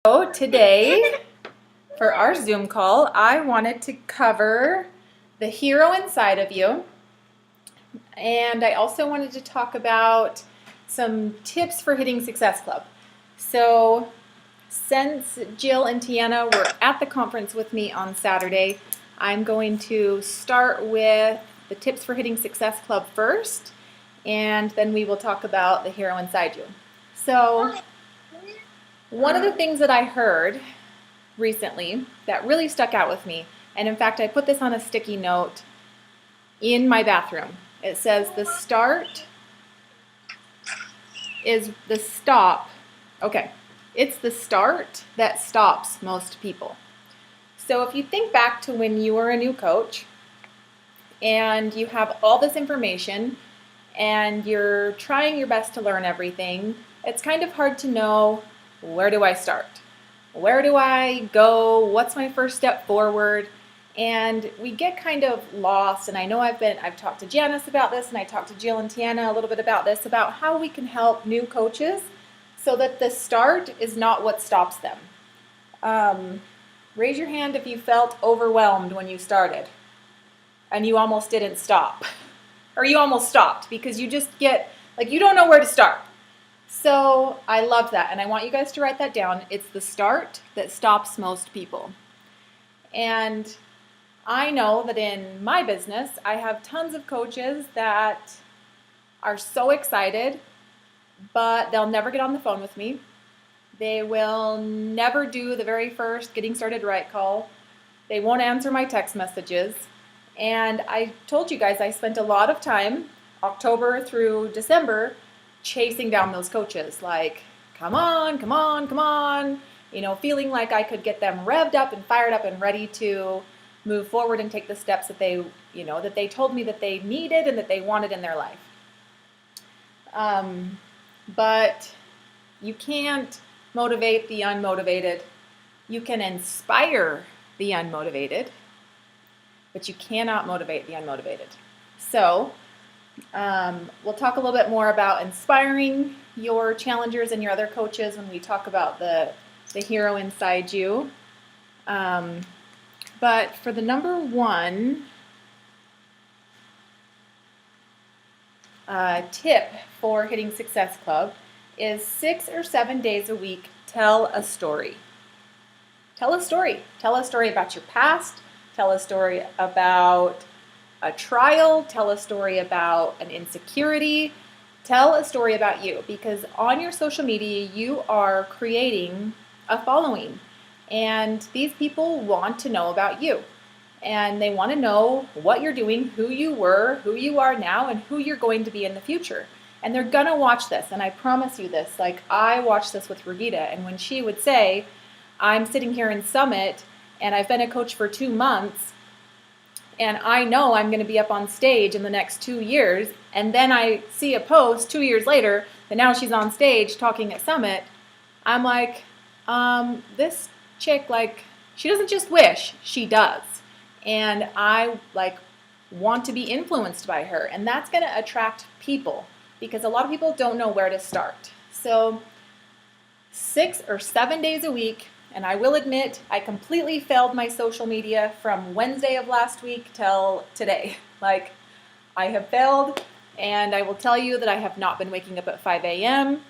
So today, for our Zoom call, I wanted to cover the hero inside of you, and I also wanted to talk about some tips for hitting Success Club. So since Jill and Tiana were at the conference with me on Saturday, I'm going to start with the tips for hitting Success Club first, and then we will talk about the hero inside you. So one of the things that I heard recently that really stuck out with me, and in fact I put this on a sticky note in my bathroom. It says the start is the stop. Okay, it's the start that stops most people. So if you think back to when you were a new coach and you have all this information and you're trying your best to learn everything, it's kind of hard to know, where do I start? Where do I go? What's my first step forward? And we get kind of lost, and I know I've talked to Janice about this, and I talked to Jill and Tiana a little bit about this, about how we can help new coaches so that the start is not what stops them. Raise your hand if you felt overwhelmed when you started and you almost didn't stop. Or you almost stopped because you just get, you don't know where to start. So I love that, and I want you guys to write that down. It's the start that stops most people. And I know that in my business, I have tons of coaches that are so excited, but they'll never get on the phone with me. They will never do the very first getting started right call. They won't answer my text messages. And I told you guys I spent a lot of time, October through December, chasing down those coaches, like, come on, come on, come on, feeling like I could get them revved up and fired up and ready to move forward and take the steps that they told me that they needed and that they wanted in their life. But you can't motivate the unmotivated. You can inspire the unmotivated, but you cannot motivate the unmotivated. So we'll talk a little bit more about inspiring your challengers and your other coaches when we talk about the hero inside you. But for the number one tip for hitting Success Club is 6 or 7 days a week, tell a story. Tell a story. Tell a story about your past. Tell a story about a trial, tell a story about an insecurity, tell a story about you, because on your social media you are creating a following, and these people want to know about you, and they want to know what you're doing, who you were, who you are now, and who you're going to be in the future. And they're gonna watch this, and I promise you this, I watched this with Regita, and when she would say, I'm sitting here in Summit and I've been a coach for 2 months, and I know I'm going to be up on stage in the next 2 years, and then I see a post 2 years later that now she's on stage talking at Summit, I'm like, this chick, she doesn't just wish, she does. And I, want to be influenced by her, and that's going to attract people, because a lot of people don't know where to start. So 6 or 7 days a week. And I will admit, I completely failed my social media from Wednesday of last week till today. I have failed, and I will tell you that I have not been waking up at 5 a.m.,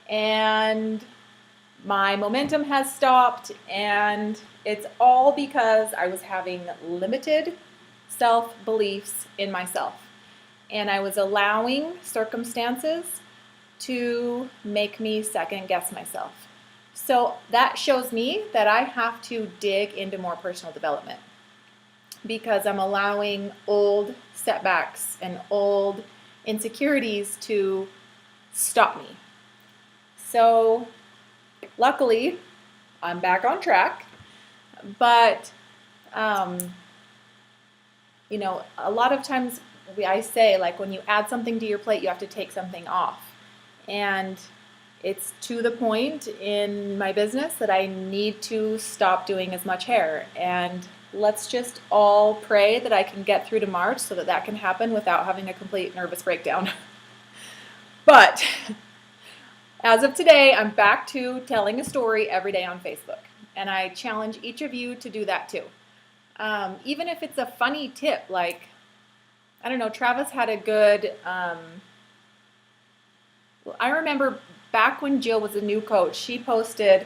and my momentum has stopped, and it's all because I was having limited self-beliefs in myself. And I was allowing circumstances to make me second-guess myself. So that shows me that I have to dig into more personal development, because I'm allowing old setbacks and old insecurities to stop me. So luckily, I'm back on track, but a lot of times I say, when you add something to your plate, you have to take something off. And it's to the point in my business that I need to stop doing as much hair. And let's just all pray that I can get through to March so that can happen without having a complete nervous breakdown. But As of today, I'm back to telling a story every day on Facebook, and I challenge each of you to do that too. Even if it's a funny tip, like, I don't know, Travis had a good, I remember back when Jill was a new coach, she posted,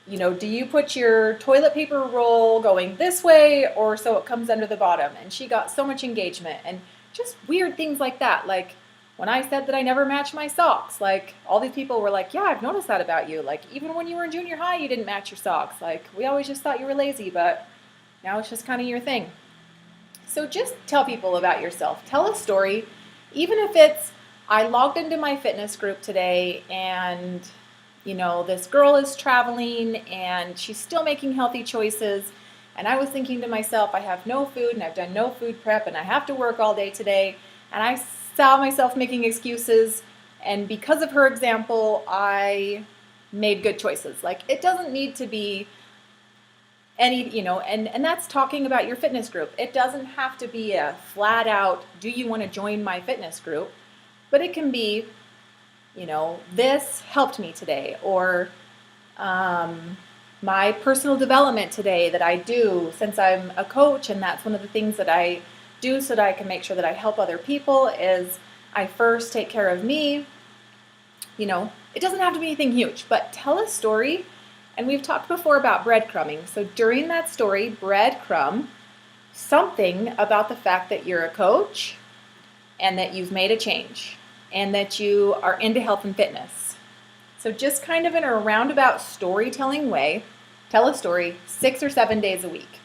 do you put your toilet paper roll going this way or so it comes under the bottom? And she got so much engagement and just weird things like that. Like when I said that I never match my socks, like all these people were like, yeah, I've noticed that about you. Like even when you were in junior high, you didn't match your socks. Like we always just thought you were lazy, but now it's just kind of your thing. So just tell people about yourself. Tell a story, even if it's, I logged into my fitness group today and this girl is traveling and she's still making healthy choices. And I was thinking to myself, I have no food and I've done no food prep and I have to work all day today. And I saw myself making excuses. And because of her example, I made good choices. Like it doesn't need to be any, and that's talking about your fitness group. It doesn't have to be a flat out, do you want to join my fitness group? But it can be, this helped me today, or my personal development today that I do since I'm a coach, and that's one of the things that I do so that I can make sure that I help other people is I first take care of me. It doesn't have to be anything huge, but tell a story. And we've talked before about breadcrumbing. So during that story, breadcrumb something about the fact that you're a coach and that you've made a change and that you are into health and fitness. So just kind of in a roundabout storytelling way, tell a story 6 or 7 days a week.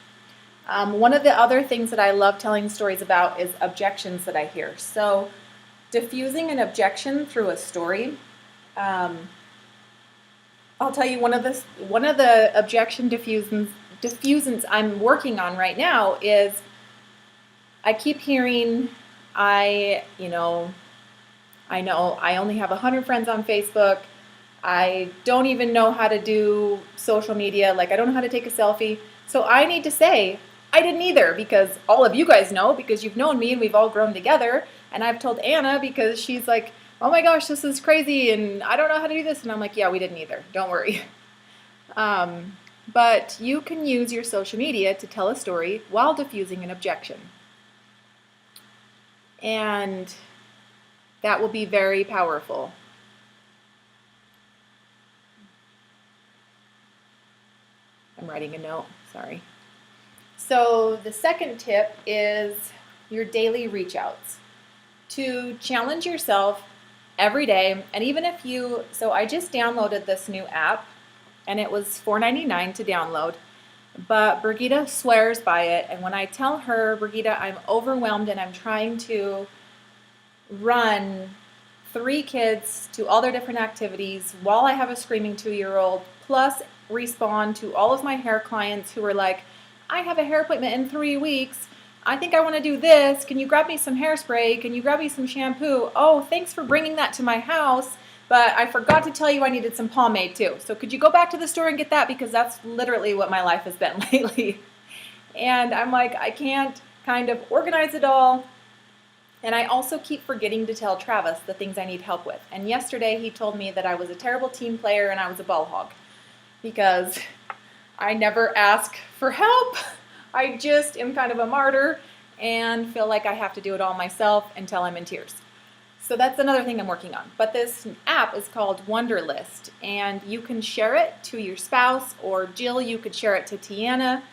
One of the other things that I love telling stories about is objections that I hear. So diffusing an objection through a story. I'll tell you one of the objection diffusants I'm working on right now is I keep hearing I know I only have 100 friends on Facebook. I don't even know how to do social media. Like I don't know how to take a selfie. So I need to say I didn't either because all of you guys know because you've known me and we've all grown together. And I've told Anna because she's like, oh my gosh, this is crazy and I don't know how to do this. And I'm like, yeah, we didn't either. Don't worry. But you can use your social media to tell a story while diffusing an objection. And that will be very powerful. I'm writing a note, sorry. So the second tip is your daily reach outs. To challenge yourself every day, and even if so I just downloaded this new app, and it was $4.99 to download, but Brigitte swears by it, and when I tell her, Brigitte, I'm overwhelmed and I'm trying to run 3 kids to all their different activities while I have a screaming 2-year-old, plus respond to all of my hair clients who are like, I have a hair appointment in 3 weeks, I think I want to do this. Can you grab me some hairspray? Can you grab me some shampoo? Oh, thanks for bringing that to my house, but I forgot to tell you I needed some pomade too. So could you go back to the store and get that? Because that's literally what my life has been lately. And I'm like, I can't kind of organize it all. And I also keep forgetting to tell Travis the things I need help with. And yesterday he told me that I was a terrible team player and I was a ball hog because I never ask for help. I just am kind of a martyr and feel like I have to do it all myself until I'm in tears. So that's another thing I'm working on. But this app is called Wonderlist, and you can share it to your spouse, or Jill, you could share it to Tiana,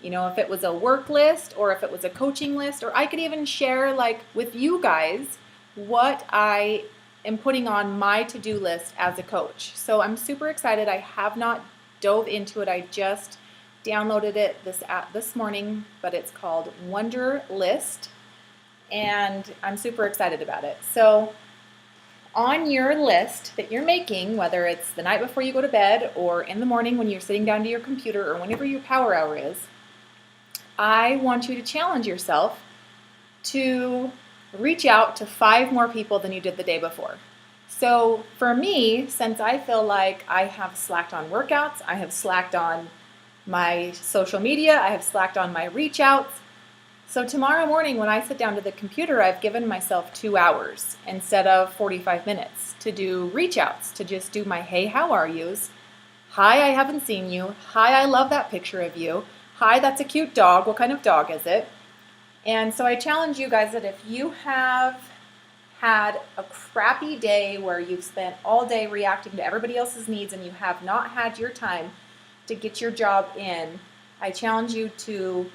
if it was a work list or if it was a coaching list, or I could even share like with you guys what I am putting on my to-do list as a coach. So I'm super excited. I have not dove into it. I just downloaded it this morning, but it's called Wonderlist, and I'm super excited about it. So on your list that you're making, whether it's the night before you go to bed or in the morning when you're sitting down to your computer or whenever your power hour is, I want you to challenge yourself to reach out to 5 more people than you did the day before. So for me, since I feel like I have slacked on workouts, I have slacked on my social media, I have slacked on my reach outs, So tomorrow morning when I sit down to the computer, I've given myself 2 hours instead of 45 minutes to do reach outs, to just do my hey, how are yous? Hi, I haven't seen you. Hi, I love that picture of you. Hi, that's a cute dog. What kind of dog is it? And so I challenge you guys that if you have had a crappy day where you've spent all day reacting to everybody else's needs and you have not had your time to get your job in, I challenge you to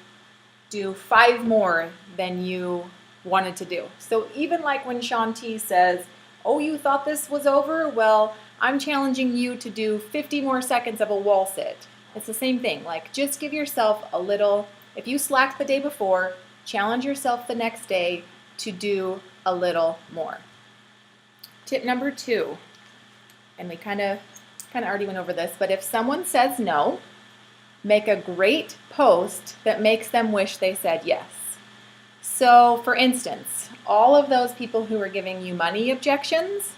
do 5 more than you wanted to do. So even like when Shaun T says, oh, you thought this was over? Well, I'm challenging you to do 50 more seconds of a wall sit. It's the same thing. Like, just give yourself a little, if you slacked the day before, challenge yourself the next day to do a little more. Tip number 2, and we kind of already went over this, but if someone says no, make a great post that makes them wish they said yes. So, for instance, all of those people who are giving you money objections,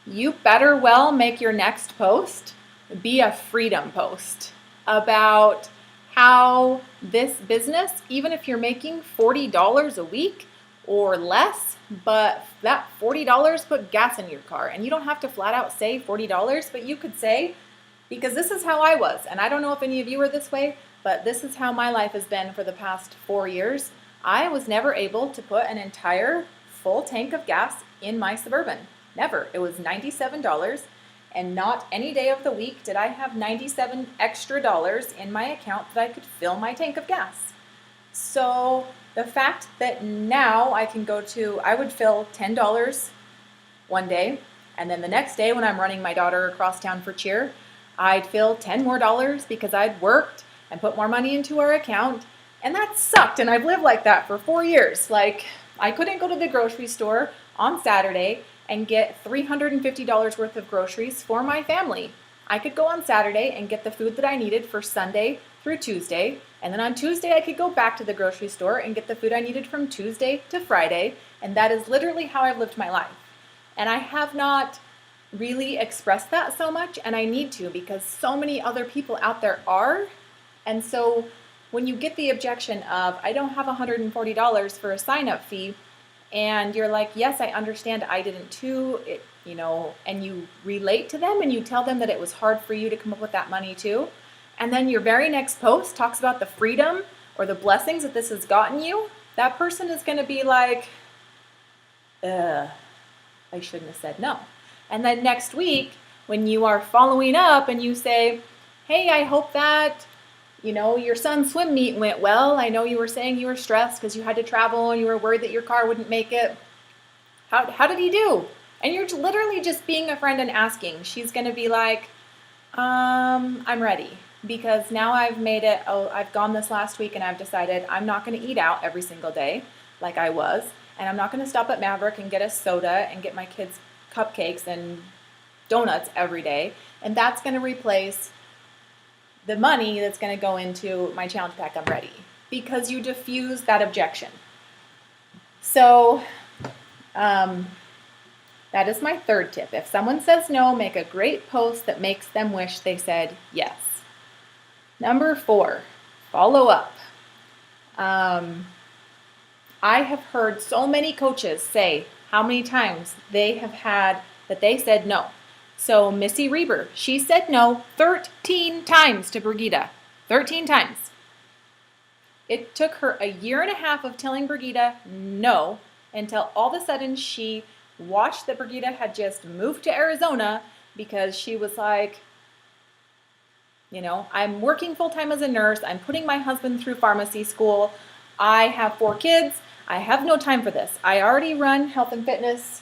you better well make your next post be a freedom post about how this business, even if you're making $40 a week or less, but that $40 put gas in your car. And you don't have to flat out say $40, but you could say, because this is how I was, and I don't know if any of you are this way, but this is how my life has been for the past 4 years. I was never able to put an entire full tank of gas in my Suburban. Never. It was $97, and not any day of the week did I have 97 extra dollars in my account that I could fill my tank of gas. So the fact that now I can go to, I would fill $10 one day, and then the next day when I'm running my daughter across town for cheer, I'd fill $10 more because I'd worked and put more money into our account, and that sucked, and I've lived like that for 4 years. Like, I couldn't go to the grocery store on Saturday and get $350 worth of groceries for my family. I could go on Saturday and get the food that I needed for Sunday through Tuesday, and then on Tuesday I could go back to the grocery store and get the food I needed from Tuesday to Friday, and that is literally how I've lived my life. And I have not really expressed that so much, and I need to, because so many other people out there are. And so when you get the objection of, I don't have $140 for a sign-up fee, and you're like, yes, I understand, I didn't too, and you relate to them and you tell them that it was hard for you to come up with that money too, and then your very next post talks about the freedom or the blessings that this has gotten you, that person is going to be like, I shouldn't have said no. And then next week, when you are following up and you say, hey, I hope that, your son's swim meet went well. I know you were saying you were stressed because you had to travel and you were worried that your car wouldn't make it. How did he do? And you're literally just being a friend and asking. She's going to be like, I'm ready. Because now I've made it, I've gone this last week and I've decided I'm not going to eat out every single day like I was. And I'm not going to stop at Maverick and get a soda and get my kids cupcakes and donuts every day. And that's going to replace the money that's going to go into my challenge pack. I'm ready. Because you diffuse that objection. So that is my 3rd tip. If someone says no, make a great post that makes them wish they said yes. Number 4, follow up. I have heard so many coaches say how many times they have had that they said no. So Missy Reber, she said no 13 times to Brigida. 13 times. It took her a year and a half of telling Brigida no until all of a sudden she watched that Brigida had just moved to Arizona because she was like, I'm working full-time as a nurse. I'm putting my husband through pharmacy school. I have 4 kids. I have no time for this. I already run health and fitness,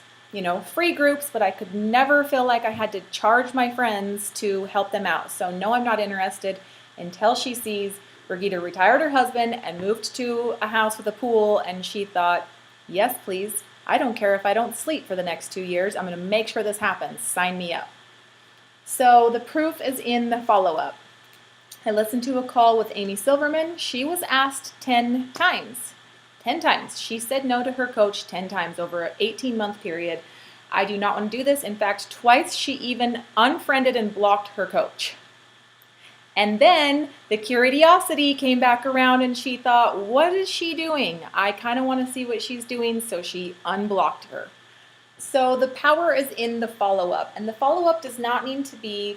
free groups, but I could never feel like I had to charge my friends to help them out. So no, I'm not interested until she sees Brigida retired her husband and moved to a house with a pool, and she thought, yes, please. I don't care if I don't sleep for the next 2 years. I'm going to make sure this happens. Sign me up. So the proof is in the follow-up. I listened to a call with Amy Silverman. She was asked 10 times. 10 times. She said no to her coach 10 times over an 18-month period. I do not want to do this. In fact, twice she even unfriended and blocked her coach. And then the curiosity came back around and she thought, what is she doing? I kind of want to see what she's doing, so she unblocked her. So the power is in the follow-up. And the follow-up does not need to be,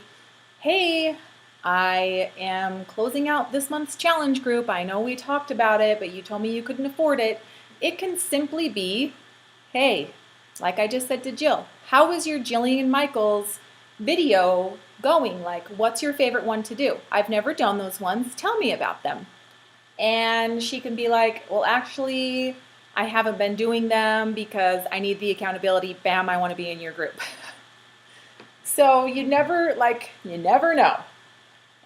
hey, I am closing out this month's challenge group. I know we talked about it, but you told me you couldn't afford it. It can simply be, hey, like I just said to Jill, how is your Jillian Michaels video going? Like, what's your favorite one to do? I've never done those ones. Tell me about them. And she can be like, well, actually, I haven't been doing them because I need the accountability. Bam, I want to be in your group. So you never know.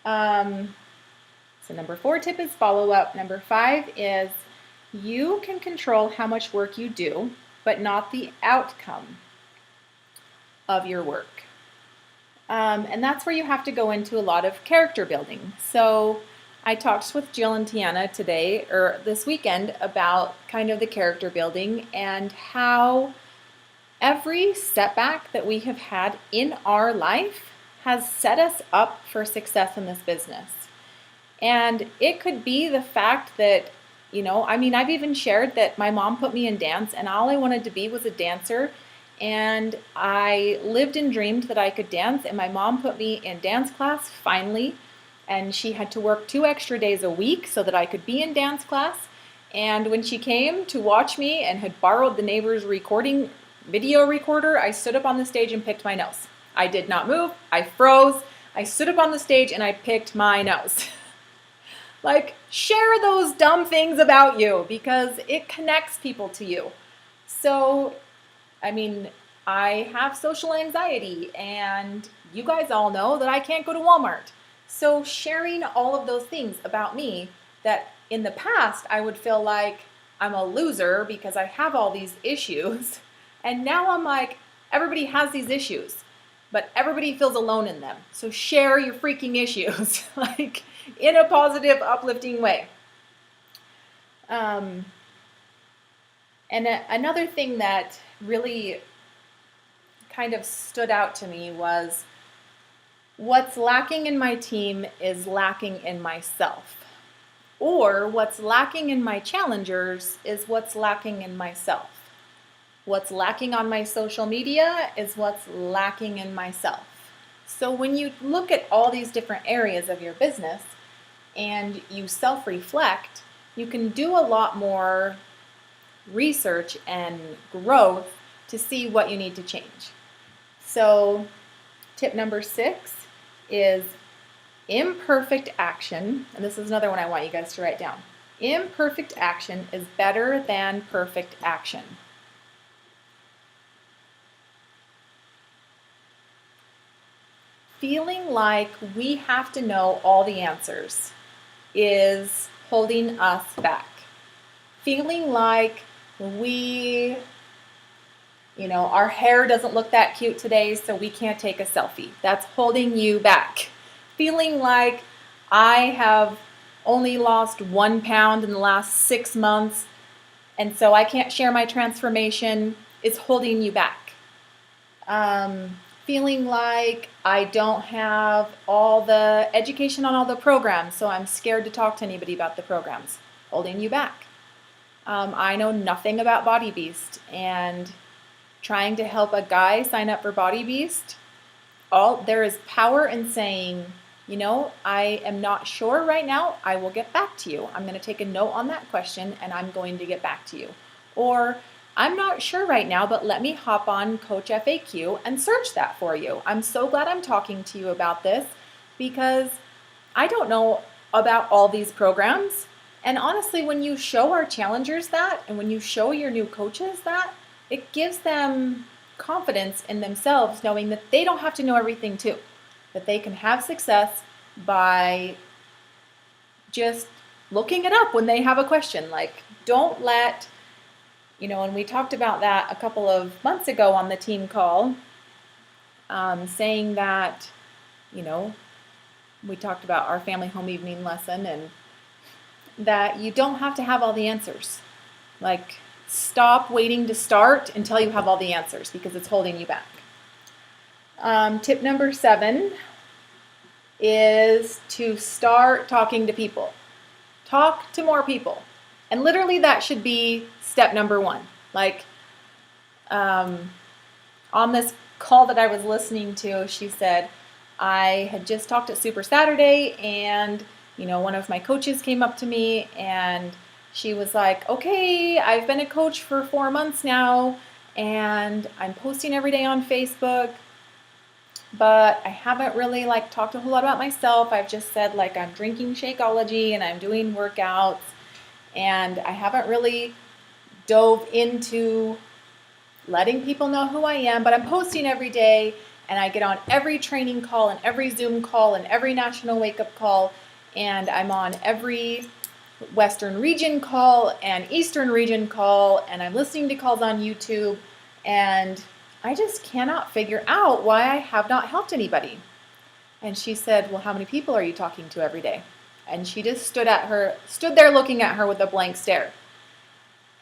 So number 4 tip is follow up. Number 5 is you can control how much work you do, but not the outcome of your work. And that's where you have to go into a lot of character building. So I talked with Jill and Tiana today, or this weekend, about kind of the character building and how every setback that we have had in our life has set us up for success in this business. And it could be the fact that, I've even shared that my mom put me in dance and all I wanted to be was a dancer. And I lived and dreamed that I could dance, and my mom put me in dance class finally. And she had to work 2 extra days a week so that I could be in dance class. And when she came to watch me and had borrowed the neighbor's video recorder, I stood up on the stage and picked my nose. I did not move. I froze. I stood up on the stage and I picked my nose. Like, share those dumb things about you because it connects people to you. So, I have social anxiety, and you guys all know that I can't go to Walmart. So sharing all of those things about me that in the past I would feel like I'm a loser because I have all these issues. And now I'm like, everybody has these issues, but everybody feels alone in them. So share your freaking issues, like in a positive, uplifting way. And another thing that really kind of stood out to me was what's lacking in my team is lacking in myself. Or what's lacking in my challengers is what's lacking in myself. What's lacking on my social media is what's lacking in myself. So when you look at all these different areas of your business and you self-reflect, you can do a lot more research and growth to see what you need to change. So tip number 6 is imperfect action, and this is another one I want you guys to write down. Imperfect action is better than perfect action. Feeling like we have to know all the answers is holding us back. Feeling like our hair doesn't look that cute today, so we can't take a selfie. That's holding you back. Feeling like I have only lost 1 pound in the last 6 months, and so I can't share my transformation is holding you back. Feeling like I don't have all the education on all the programs, so I'm scared to talk to anybody about the programs, holding you back. I know nothing about Body Beast, and trying to help a guy sign up for Body Beast, there is power in saying, I am not sure right now. I will get back to you. I'm going to take a note on that question and I'm going to get back to you. Or I'm not sure right now, but let me hop on Coach FAQ and search that for you. I'm so glad I'm talking to you about this because I don't know about all these programs. And honestly, when you show our challengers that, and when you show your new coaches that, it gives them confidence in themselves, knowing that they don't have to know everything too, that they can have success by just looking it up when they have a question. Like, don't let, and we talked about that a couple of months ago on the team call, saying that, we talked about our family home evening lesson and that you don't have to have all the answers. Like, stop waiting to start until you have all the answers because it's holding you back. Tip number 7 is to start talking to people. Talk to more people. And literally that should be step number one. Like on this call that I was listening to, she said, I had just talked at Super Saturday and, one of my coaches came up to me and she was like, okay, I've been a coach for 4 months now and I'm posting every day on Facebook, but I haven't really talked a whole lot about myself. I've just said I'm drinking Shakeology and I'm doing workouts, and I haven't really dove into letting people know who I am, but I'm posting every day and I get on every training call and every Zoom call and every national wake-up call, and I'm on every Western region call and Eastern region call, and I'm listening to calls on YouTube, and I just cannot figure out why I have not helped anybody. And she said, well, how many people are you talking to every day? And she just stood there looking at her with a blank stare.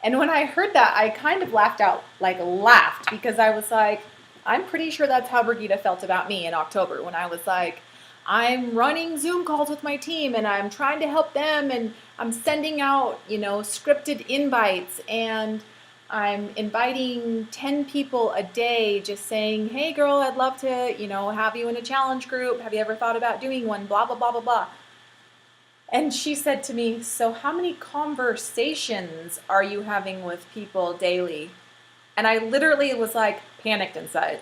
And when I heard that, I kind of laughed because I was like, I'm pretty sure that's how Brigida felt about me in October when I was like, I'm running Zoom calls with my team and I'm trying to help them and I'm sending out, scripted invites and I'm inviting 10 people a day just saying, hey girl, I'd love to, have you in a challenge group. Have you ever thought about doing one? Blah, blah, blah, blah, blah. And she said to me, so how many conversations are you having with people daily? And I literally was panicked inside.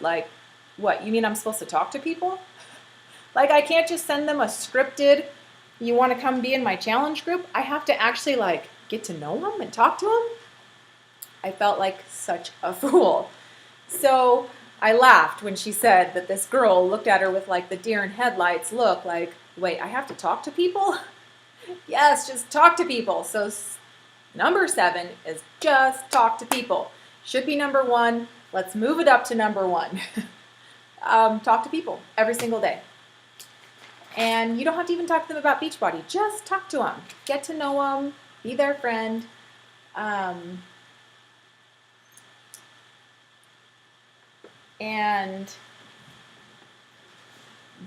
What, you mean I'm supposed to talk to people? I can't just send them a scripted, you want to come be in my challenge group? I have to actually get to know them and talk to them? I felt like such a fool. So I laughed when she said that this girl looked at her with the deer in headlights look, wait, I have to talk to people? Yes, just talk to people. So number 7 is just talk to people. Should be number 1. Let's move it up to number 1. Talk to people every single day. And you don't have to even talk to them about Beachbody. Just talk to them. Get to know them. Be their friend. And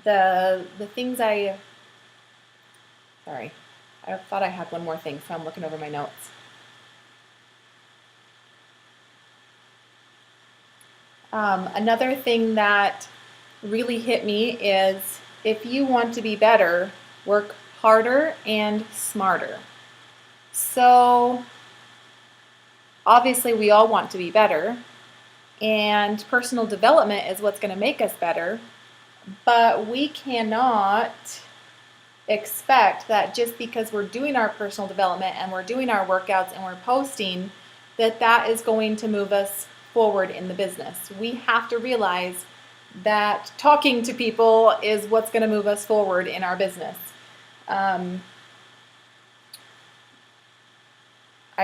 the things sorry, I thought I had one more thing, so I'm looking over my notes. Another thing that really hit me is if you want to be better, work harder and smarter. So obviously we all want to be better, and personal development is what's going to make us better, but we cannot expect that just because we're doing our personal development and we're doing our workouts and we're posting, that is going to move us forward in the business. We have to realize that talking to people is what's going to move us forward in our business. I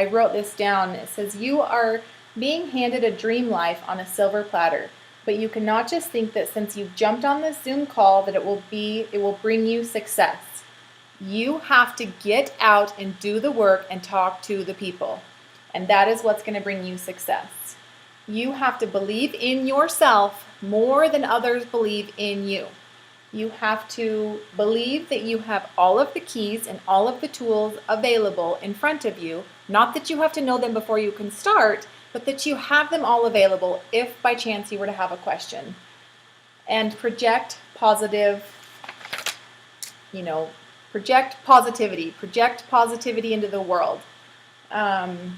wrote this down. It says, you are being handed a dream life on a silver platter, but you cannot just think that since you've jumped on this Zoom call that it will bring you success. You have to get out and do the work and talk to the people. And that is what's going to bring you success. You have to believe in yourself more than others believe in you. You have to believe that you have all of the keys and all of the tools available in front of you. Not that you have to know them before you can start, but that you have them all available if by chance you were to have a question. And project positive, project positivity into the world. And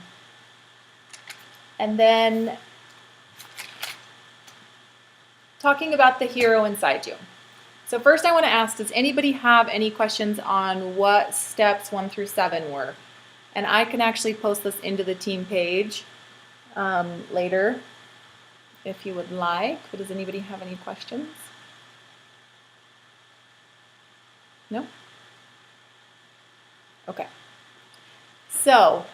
then talking about the hero inside you. So first I want to ask, does anybody have any questions on what steps 1 through 7 were? And I can actually post this into the team page later if you would like. But does anybody have any questions? No? Okay. So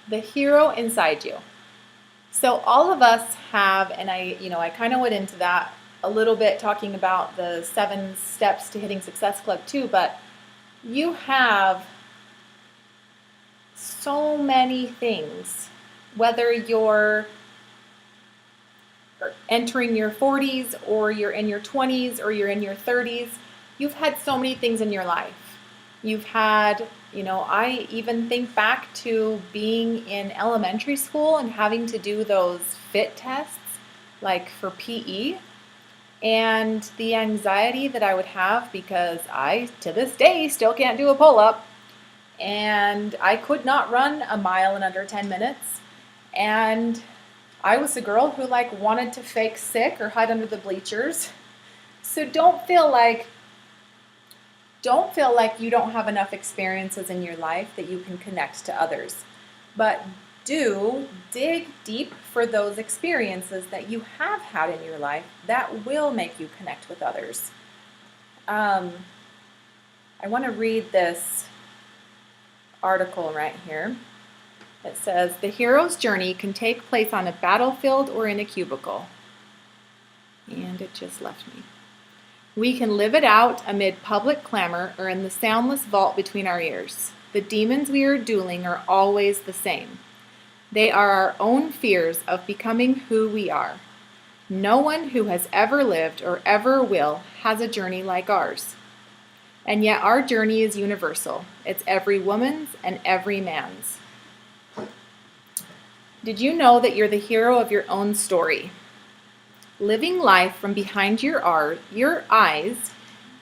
the hero inside you. So all of us have, and I kind of went into that a little bit talking about the 7 steps to hitting Success Club too, but you have so many things, whether you're entering your 40s or you're in your 20s or you're in your 30s, You've had so many things in your life. You've had, I even think back to being in elementary school and having to do those fit tests, like for PE, and the anxiety that I would have because I, to this day, still can't do a pull-up, and I could not run a mile in under 10 minutes, and I was a girl who wanted to fake sick or hide under the bleachers. So don't feel like you don't have enough experiences in your life that you can connect to others. But do dig deep for those experiences that you have had in your life that will make you connect with others. I want to read this article right here. It says, the hero's journey can take place on a battlefield or in a cubicle. And it just left me. We can live it out amid public clamor or in the soundless vault between our ears. The demons we are dueling are always the same. They are our own fears of becoming who we are. No one who has ever lived or ever will has a journey like ours. And yet our journey is universal. It's every woman's and every man's. Did you know that you're the hero of your own story? Living life from behind your eyes,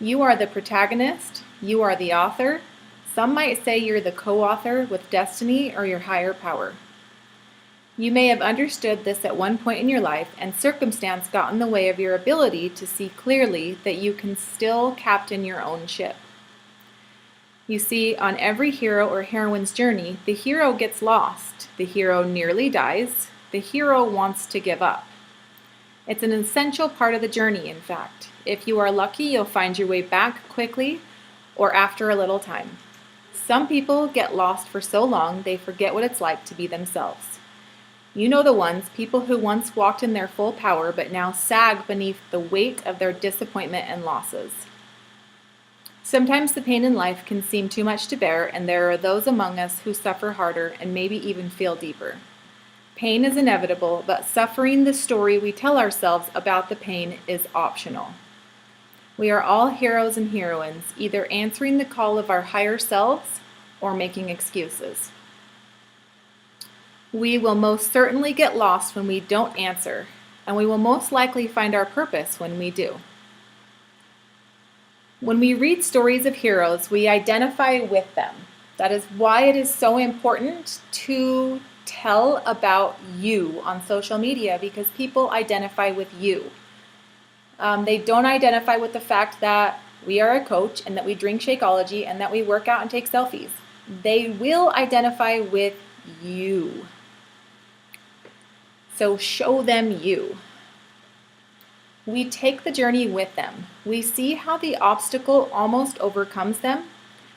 you are the protagonist, you are the author. Some might say you're the co-author with destiny or your higher power. You may have understood this at one point in your life, and circumstance got in the way of your ability to see clearly that you can still captain your own ship. You see, on every hero or heroine's journey, the hero gets lost, the hero nearly dies, the hero wants to give up. It's an essential part of the journey, in fact. If you are lucky, you'll find your way back quickly or after a little time. Some people get lost for so long they forget what it's like to be themselves. You know the ones, people who once walked in their full power but now sag beneath the weight of their disappointment and losses. Sometimes the pain in life can seem too much to bear, and there are those among us who suffer harder and maybe even feel deeper. Pain is inevitable, but suffering the story we tell ourselves about the pain is optional. We are all heroes and heroines, either answering the call of our higher selves or making excuses. We will most certainly get lost when we don't answer, and we will most likely find our purpose when we do. When we read stories of heroes, we identify with them. That is why it is so important to tell about you on social media, because people identify with you. They don't identify with the fact that we are a coach and that we drink Shakeology and that we work out and take selfies. They will identify with you. So show them you. We take the journey with them. We see how the obstacle almost overcomes them.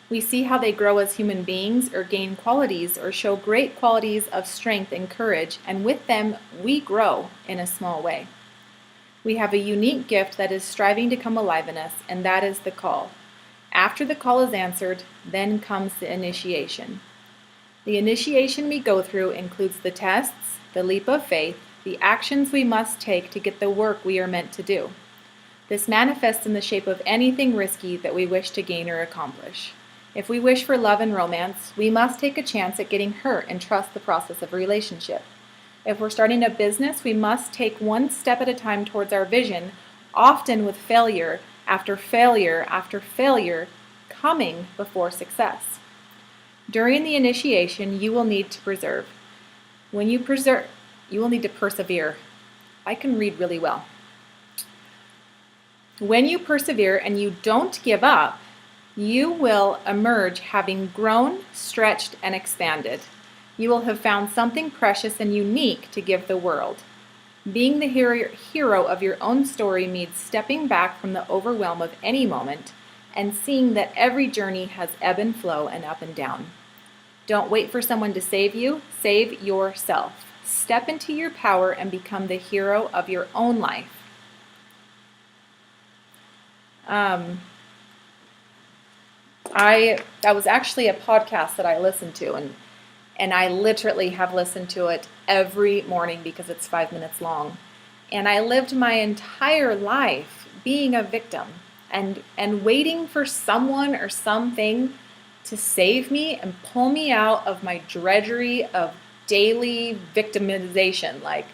We see how they grow as human beings or gain qualities or show great qualities of strength and courage, and with them we grow in a small way. We have a unique gift that is striving to come alive in us, and that is the call. After the call is answered, then comes the initiation. The initiation we go through includes the tests, the leap of faith, the actions we must take to get the work we are meant to do. This manifests in the shape of anything risky that we wish to gain or accomplish. If we wish for love and romance, we must take a chance at getting hurt and trust the process of a relationship. If we're starting a business, we must take one step at a time towards our vision, often with failure after failure after failure coming before success. During the initiation, you will need to persevere. I can read really well. When you persevere and you don't give up, you will emerge having grown, stretched, and expanded. You will have found something precious and unique to give the world. Being the hero of your own story means stepping back from the overwhelm of any moment and seeing that every journey has ebb and flow and up and down. Don't wait for someone to save you. Save yourself. Step into your power and become the hero of your own life. That was actually a podcast that I listened to, and I literally have listened to it every morning because it's 5 minutes long. And I lived my entire life being a victim. and waiting for someone or something to save me and pull me out of my drudgery of daily victimization. Like,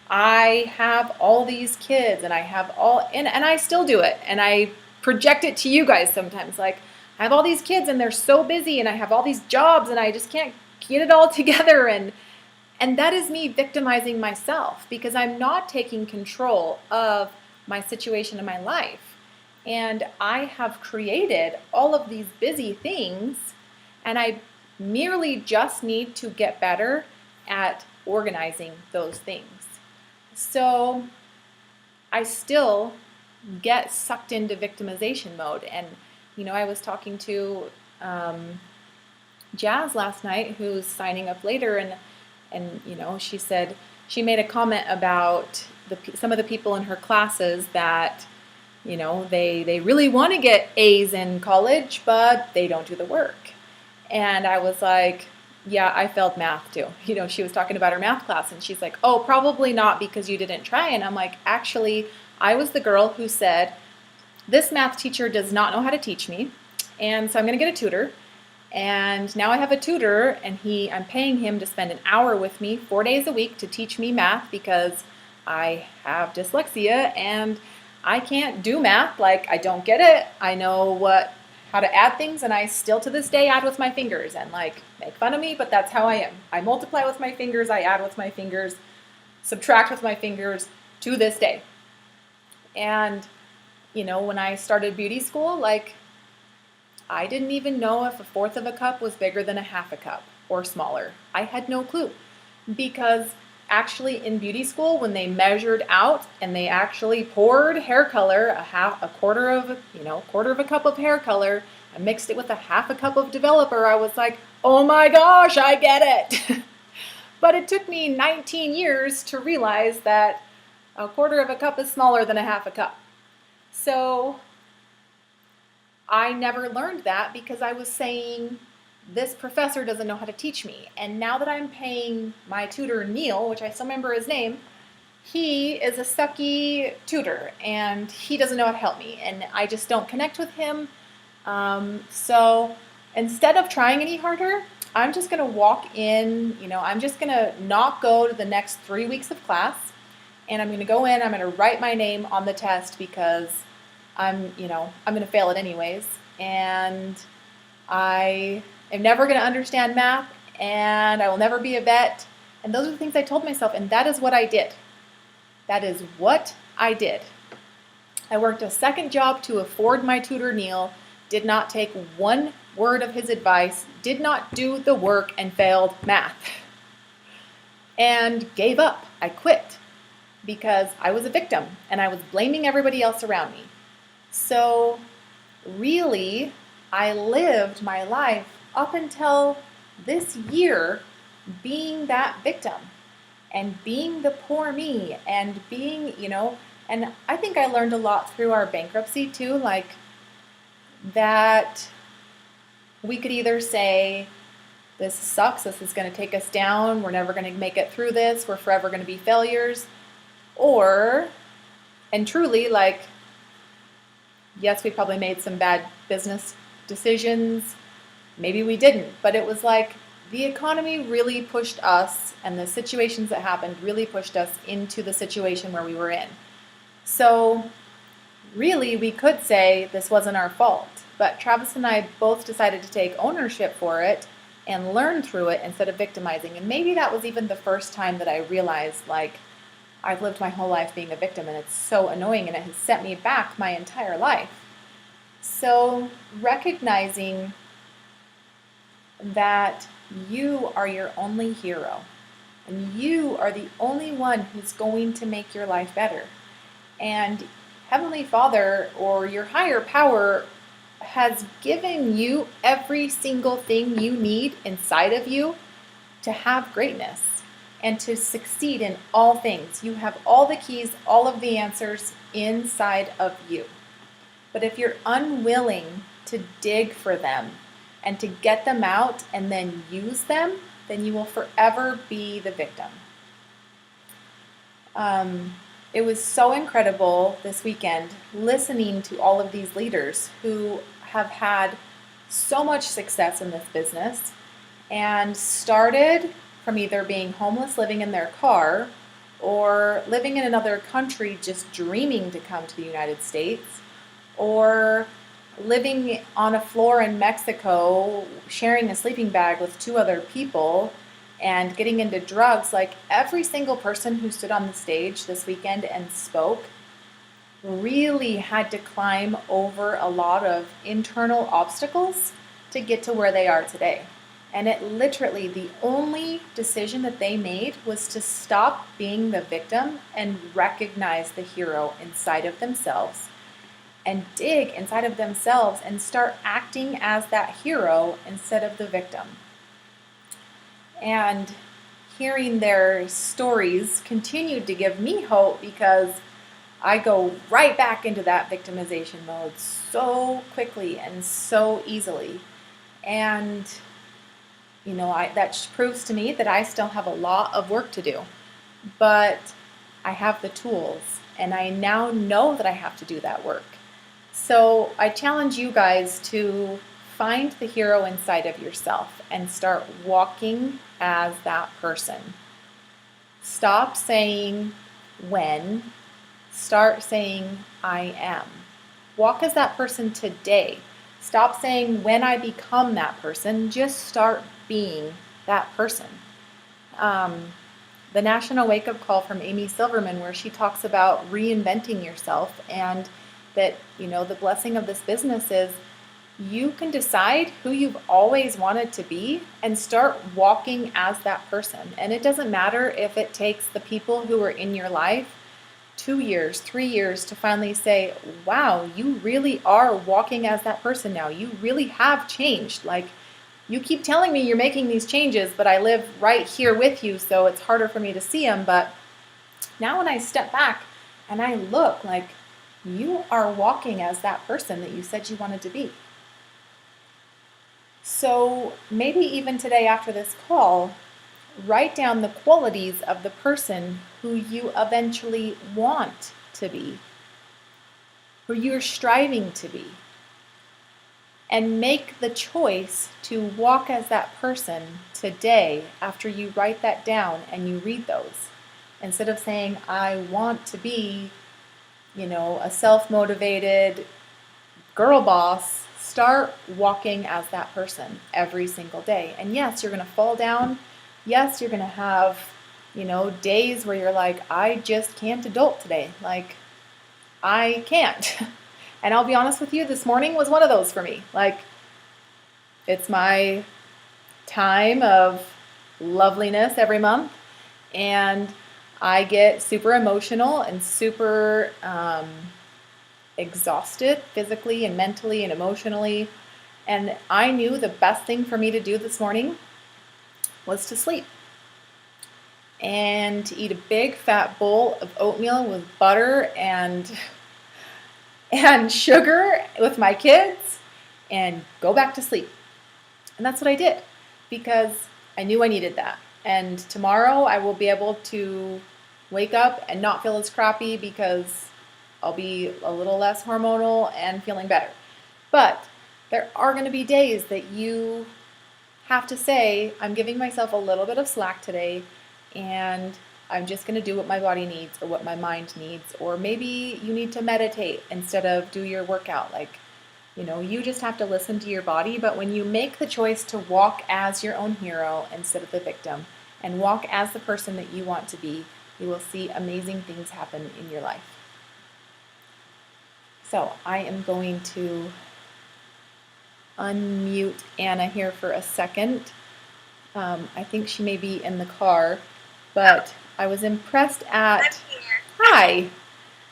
I have all these kids and I have and I still do it. And I project it to you guys sometimes. Like, I have all these kids and they're so busy and I have all these jobs and I just can't get it all together. And that is me victimizing myself because I'm not taking control of my situation in my life. And I have created all of these busy things, and I merely just need to get better at organizing those things. So I still get sucked into victimization mode. And, I was talking to Jazz last night, who's signing up later, and she said she made a comment about some of the people in her classes that they really want to get A's in college, but they don't do the work. And I was like, yeah, I failed math too. She was talking about her math class and she's like, oh, probably not because you didn't try. And I'm like, actually, I was the girl who said, this math teacher does not know how to teach me. And so I'm going to get a tutor. And now I have a tutor and I'm paying him to spend an hour with me 4 days a week to teach me math because I have dyslexia and I can't do math. Like, I don't get it. I know how to add things, and I still to this day add with my fingers and like make fun of me, but that's how I am. I multiply with my fingers, I add with my fingers, subtract with my fingers to this day. And when I started beauty school, like, I didn't even know if a fourth of a cup was bigger than a half a cup or smaller. I had no clue, because actually in beauty school, when they measured out and they actually poured hair color, a quarter of a cup of hair color, and mixed it with a half a cup of developer, I was like, oh my gosh, I get it. But it took me 19 years to realize that a quarter of a cup is smaller than a half a cup. So I never learned that because I was saying, this professor doesn't know how to teach me. And now that I'm paying my tutor, Neil, which I still remember his name, he is a sucky tutor and he doesn't know how to help me. And I just don't connect with him. So instead of trying any harder, I'm just going to walk in, I'm just going to not go to the next 3 weeks of class. And I'm going to go in, I'm going to write my name on the test because I'm going to fail it anyways. And I'm never going to understand math, and I will never be a vet. And those are the things I told myself, and that is what I did. That is what I did. I worked a second job to afford my tutor, Neil, did not take one word of his advice, did not do the work, and failed math. And gave up. I quit because I was a victim, and I was blaming everybody else around me. So really, I lived my life up until this year being that victim and being the poor me and being, and I think I learned a lot through our bankruptcy too, like that we could either say, this sucks, this is going to take us down, we're never going to make it through this, we're forever going to be failures, and truly, like, yes, we probably made some bad business decisions. Maybe we didn't, but it was like the economy really pushed us, and the situations that happened really pushed us into the situation where we were in. So really, we could say this wasn't our fault, but Travis and I both decided to take ownership for it and learn through it instead of victimizing. And maybe that was even the first time that I realized, like, I've lived my whole life being a victim, and it's so annoying, and it has set me back my entire life. So recognizing that you are your only hero, and you are the only one who's going to make your life better. And Heavenly Father, or your higher power, has given you every single thing you need inside of you to have greatness and to succeed in all things. You have all the keys, all of the answers inside of you. But if you're unwilling to dig for them and to get them out and then use them, then you will forever be the victim. it was so incredible this weekend listening to all of these leaders who have had so much success in this business and started from either being homeless living in their car or living in another country just dreaming to come to the United States, or living on a floor in Mexico sharing a sleeping bag with two other people and getting into drugs. Like, every single person who stood on the stage this weekend and spoke really had to climb over a lot of internal obstacles to get to where they are today. And it literally, the only decision that they made was to stop being the victim and recognize the hero inside of themselves and dig inside of themselves and start acting as that hero instead of the victim. And hearing their stories continued to give me hope, because I go right back into that victimization mode so quickly and so easily. And that proves to me that I still have a lot of work to do, but I have the tools, and I now know that I have to do that work. So I challenge you guys to find the hero inside of yourself and start walking as that person. Stop saying when, start saying I am. Walk as that person today. Stop saying when I become that person, just start being that person. The National Wake Up Call from Amy Silverman, where she talks about reinventing yourself, and that, the blessing of this business is you can decide who you've always wanted to be and start walking as that person. And it doesn't matter if it takes the people who are in your life 2 years, 3 years to finally say, wow, you really are walking as that person now. You really have changed. Like, you keep telling me you're making these changes, but I live right here with you, so it's harder for me to see them. But now when I step back and I look, like, you are walking as that person that you said you wanted to be. So maybe even today after this call, write down the qualities of the person who you eventually want to be, who you're striving to be, and make the choice to walk as that person today after you write that down and you read those. Instead of saying, I want to be, a self-motivated girl boss, start walking as that person every single day. And yes, you're going to fall down. Yes, you're going to have, days where you're like, I just can't adult today. Like, I can't. And I'll be honest with you, this morning was one of those for me. Like, it's my time of loveliness every month, and I get super emotional and super exhausted physically and mentally and emotionally. And I knew the best thing for me to do this morning was to sleep and to eat a big fat bowl of oatmeal with butter and sugar with my kids and go back to sleep. And that's what I did, because I knew I needed that. And tomorrow I will be able to wake up and not feel as crappy, because I'll be a little less hormonal and feeling better. But there are going to be days that you have to say, I'm giving myself a little bit of slack today, and I'm just going to do what my body needs or what my mind needs. Or maybe you need to meditate instead of do your workout. Like, you just have to listen to your body. But when you make the choice to walk as your own hero instead of the victim, and walk as the person that you want to be, you will see amazing things happen in your life. So I am going to unmute Anna here for a second. I think she may be in the car, but I was impressed at... I'm here. Hi!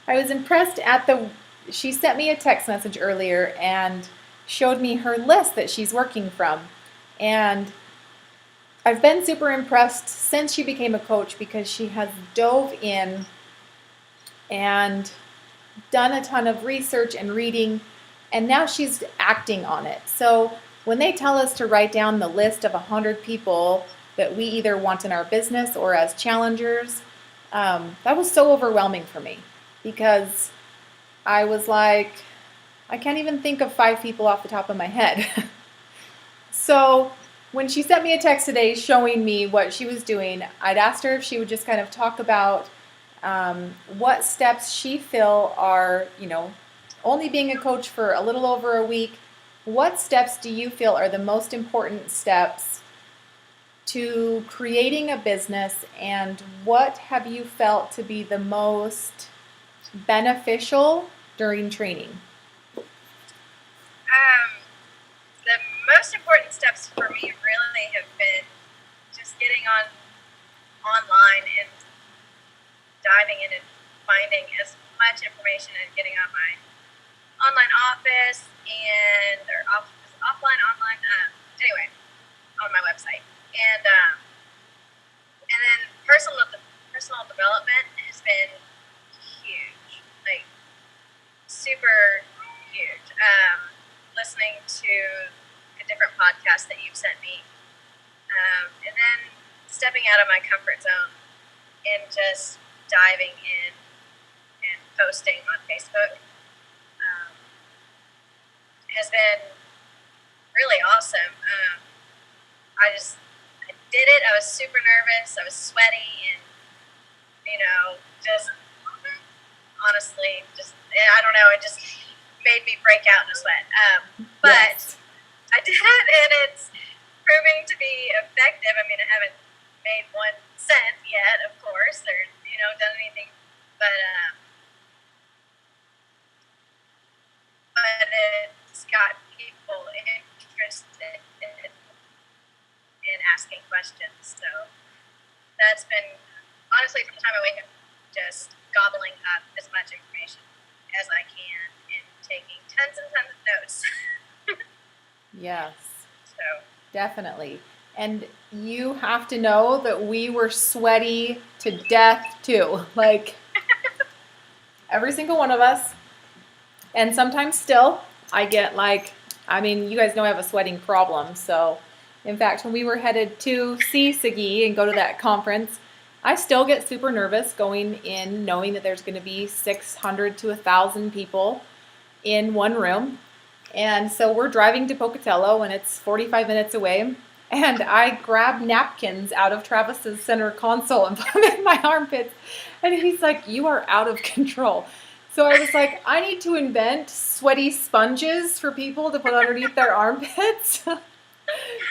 I was impressed at she sent me a text message earlier and showed me her list that she's working from. And I've been super impressed since she became a coach, because she has dove in and done a ton of research and reading, and now she's acting on it. So when they tell us to write down the list of 100 people that we either want in our business or as challengers, that was so overwhelming for me because I was like, I can't even think of 5 people off the top of my head. So when she sent me a text today showing me what she was doing, I'd asked her if she would just kind of talk about what steps she feel are, only being a coach for a little over a week, what steps do you feel are the most important steps to creating a business, and what have you felt to be the most beneficial during training? The most important steps for me really have been just getting online and diving in and finding as much information and getting on my online office or offline, online, anyway, on my website. And then personal development has been huge, like super huge. Listening to the different podcasts that you've sent me, and then stepping out of my comfort zone and just diving in and posting on Facebook has been really awesome. I did it. I was super nervous. I was sweaty, and just honestly, I don't know. It just made me break out in a sweat. But yes. I did it, and it's proving to be effective. I mean, I haven't made 1 cent yet, of course, or done anything, but it's got people interested in asking questions. So that's been, honestly, from the time I wake up, just gobbling up as much information as I can and taking tons and tons of notes. Yes. So definitely. And you have to know that we were sweaty to death too. Like every single one of us. And sometimes still I get you guys know I have a sweating problem. So in fact, when we were headed to see Siggy and go to that conference, I still get super nervous going in knowing that there's going to be 600 to 1,000 people in one room. And so we're driving to Pocatello, and it's 45 minutes away. And I grab napkins out of Travis's center console and put them in my armpits. And he's like, "You are out of control." So I was like, I need to invent sweaty sponges for people to put underneath their armpits so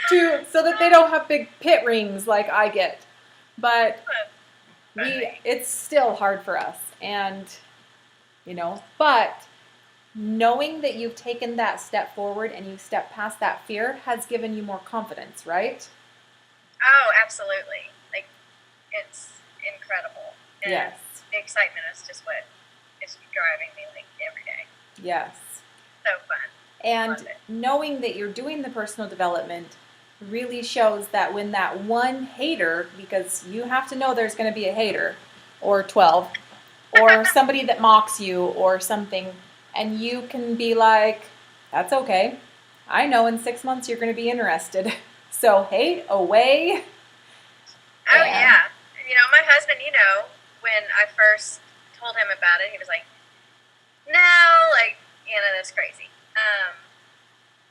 that they don't have big pit rings like I get. But it's still hard for us. And, but knowing that you've taken that step forward and you've stepped past that fear has given you more confidence, right? Oh, absolutely. Like, it's incredible. And yes. The excitement is just what is driving me every day. Yes. So fun. And knowing that you're doing the personal development really shows that when that one hater, because you have to know there's going to be a hater or 12 or somebody that mocks you or something, and you can be like, that's okay. I know in 6 months you're going to be interested. So hate away. Oh, yeah. My husband, when I first told him about it, he was like, no, Anna, that's crazy.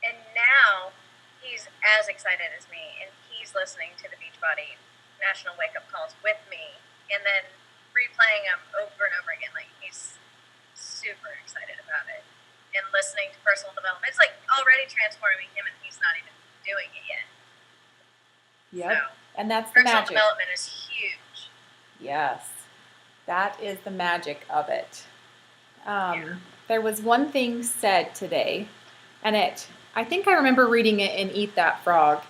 And now he's as excited as me, and he's listening to the Beachbody National Wake Up Calls with me, and then replaying them over and over again. Like, he's super excited about it and listening to personal development. It's already transforming him, and he's not even doing it yet. Yep. So, and that's the personal magic. Development is huge. Yes, that is the magic of it. There was one thing said today, and I think I remember reading it in Eat That Frog.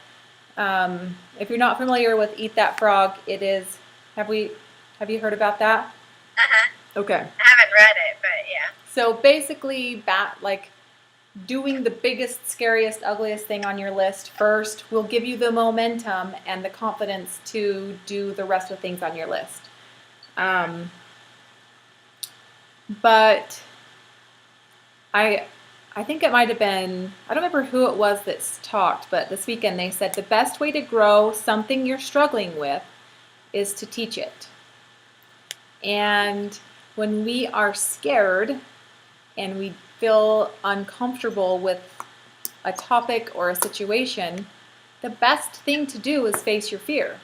If you're not familiar with Eat That Frog, it is. Have you heard about that? Okay. I haven't read it, but yeah. So basically, doing the biggest, scariest, ugliest thing on your list first will give you the momentum and the confidence to do the rest of the things on your list. But I think it might have been, I don't remember who it was that talked, but this weekend they said the best way to grow something you're struggling with is to teach it. And when we are scared and we feel uncomfortable with a topic or a situation, the best thing to do is face your fear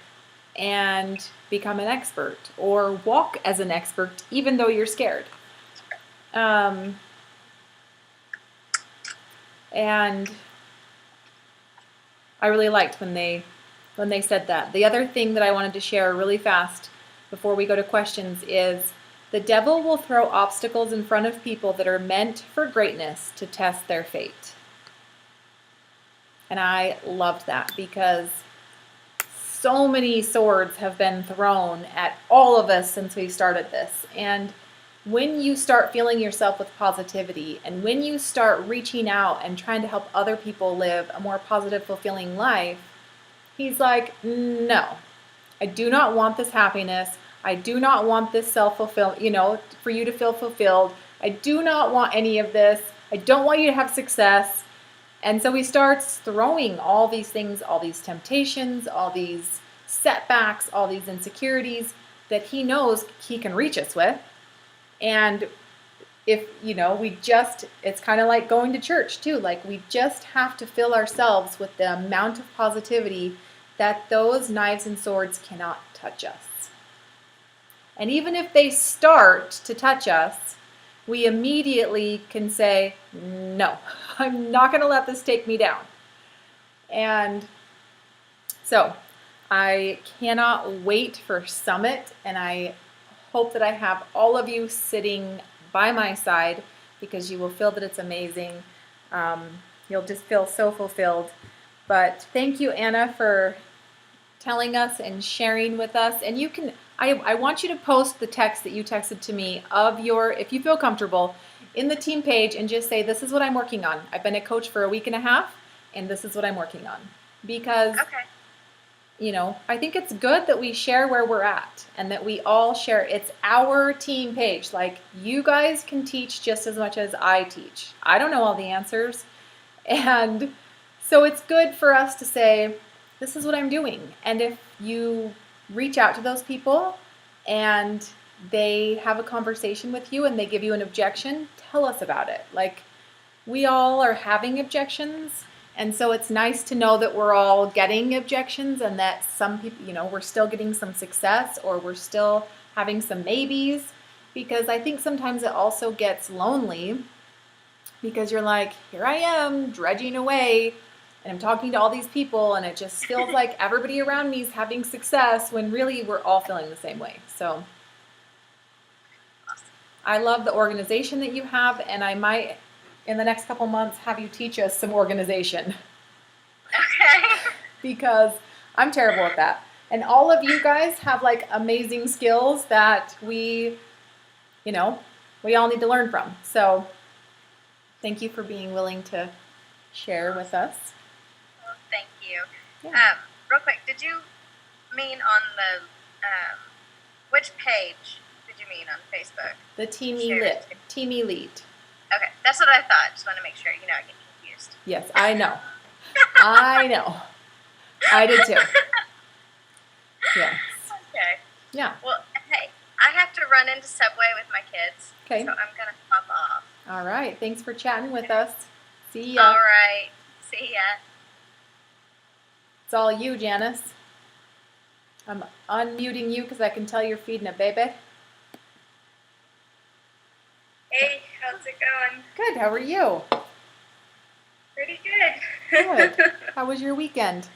and become an expert or walk as an expert even though you're scared. And I really liked when they said that. The other thing that I wanted to share really fast before we go to questions is the devil will throw obstacles in front of people that are meant for greatness to test their fate. And I loved that because so many swords have been thrown at all of us since we started this. And when you start feeling yourself with positivity and when you start reaching out and trying to help other people live a more positive, fulfilling life, he's like, no, I do not want this happiness. I do not want this self-fulfillment, for you to feel fulfilled. I do not want any of this. I don't want you to have success. And so he starts throwing all these things, all these temptations, all these setbacks, all these insecurities that he knows he can reach us with. And if, it's kind of like going to church too. Like we just have to fill ourselves with the amount of positivity that those knives and swords cannot touch us. And even if they start to touch us, we immediately can say, no, I'm not going to let this take me down. And so I cannot wait for Summit, and I hope that I have all of you sitting by my side because you will feel that it's amazing. You'll just feel so fulfilled. But thank you, Anna, for telling us and sharing with us. And you can, I want you to post the text that you texted to me of if you feel comfortable, in the team page and just say, this is what I'm working on. I've been a coach for a week and a half, and this is what I'm working on. Because, I think it's good that we share where we're at and that we all share. It's our team page. Like, you guys can teach just as much as I teach. I don't know all the answers. And so it's good for us to say, this is what I'm doing. And if you reach out to those people and they have a conversation with you and they give you an objection, tell us about it. Like, we all are having objections. And so it's nice to know that we're all getting objections and that some people, we're still getting some success or we're still having some maybes, because I think sometimes it also gets lonely because you're like, here I am dredging away and I'm talking to all these people and it just feels like everybody around me is having success when really we're all feeling the same way. So I love the organization that you have, and I might, in the next couple months, have you teach us some organization. Okay. Because I'm terrible at that. And all of you guys have like amazing skills that we all need to learn from. So thank you for being willing to share with us. Well, thank you. Yeah. Real quick, did you mean on the, which page did you mean on Facebook? The Team Share. Elite. Okay, that's what I thought. Just want to make sure, I get confused. Yes, I know. I know. I did too. Yes. Okay. Yeah. Well, hey, I have to run into Subway with my kids. Okay. So I'm going to pop off. All right. Thanks for chatting with us. See ya. All right. See ya. It's all you, Janice. I'm unmuting you because I can tell you're feeding a baby. Hey, how's it going? Good. How are you? Pretty good. Good. How was your weekend?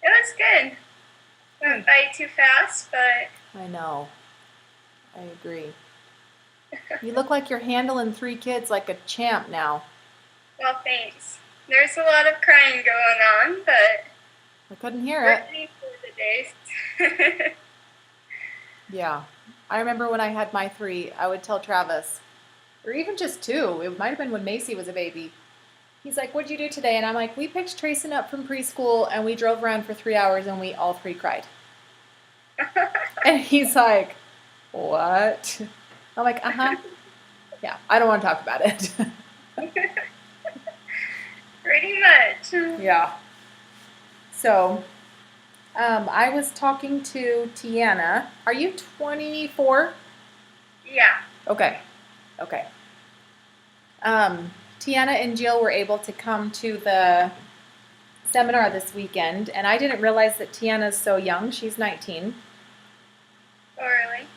It was good. Went by too fast, but... I know. I agree. You look like you're handling 3 kids like a champ now. Well, thanks. There's a lot of crying going on, but... I couldn't hear it. Working for the days. Yeah. I remember when I had my 3, I would tell Travis, or even just 2, it might have been when Macy was a baby. He's like, what'd you do today? And I'm like, we picked Trayson up from preschool and we drove around for 3 hours and we all 3 cried. And he's like, what? I'm like, uh-huh. Yeah, I don't want to talk about it. Pretty much. Yeah. So, I was talking to Tiana. Are you 24? Yeah. Okay. Okay. Tiana and Jill were able to come to the seminar this weekend, and I didn't realize that Tiana's so young. She's 19. Oh, really?